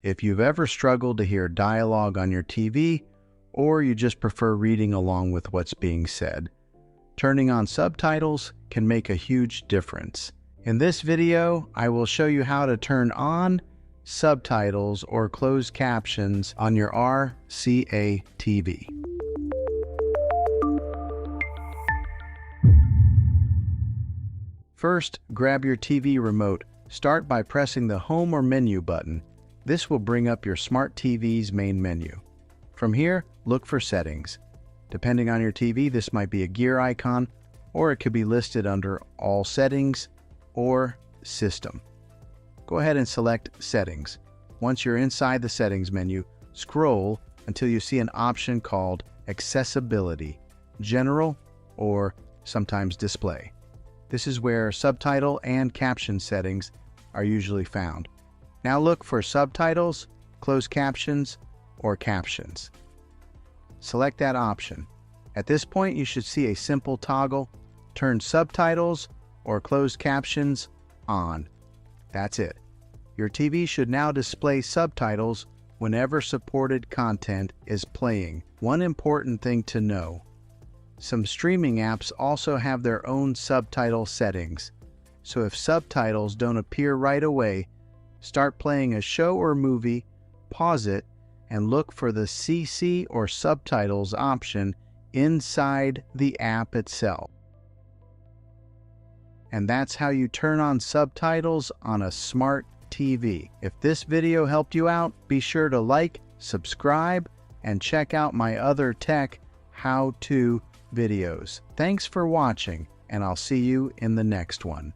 If you've ever struggled to hear dialogue on your TV, or you just prefer reading along with what's being said, turning on subtitles can make a huge difference. In this video, I will show you how to turn on subtitles or closed captions on your RCA TV. First, grab your TV remote. Start by pressing the Home or Menu button. This will bring up your Smart TV's main menu. From here, look for Settings. Depending on your TV, this might be a gear icon, or it could be listed under All Settings or System. Go ahead and select Settings. Once you're inside the Settings menu, scroll until you see an option called Accessibility, General, or sometimes Display. This is where subtitle and caption settings are usually found. Now look for Subtitles, Closed Captions, or Captions. Select that option. At this point, you should see a simple toggle. Turn Subtitles or Closed Captions on. That's it. Your TV should now display subtitles whenever supported content is playing. One important thing to know: some streaming apps also have their own subtitle settings. So if subtitles don't appear right away, start playing a show or movie, pause it, and look for the CC or subtitles option inside the app itself. And that's how you turn on subtitles on a smart TV. If this video helped you out, be sure to like, subscribe, and check out my other tech how-to videos. Thanks for watching, and I'll see you in the next one.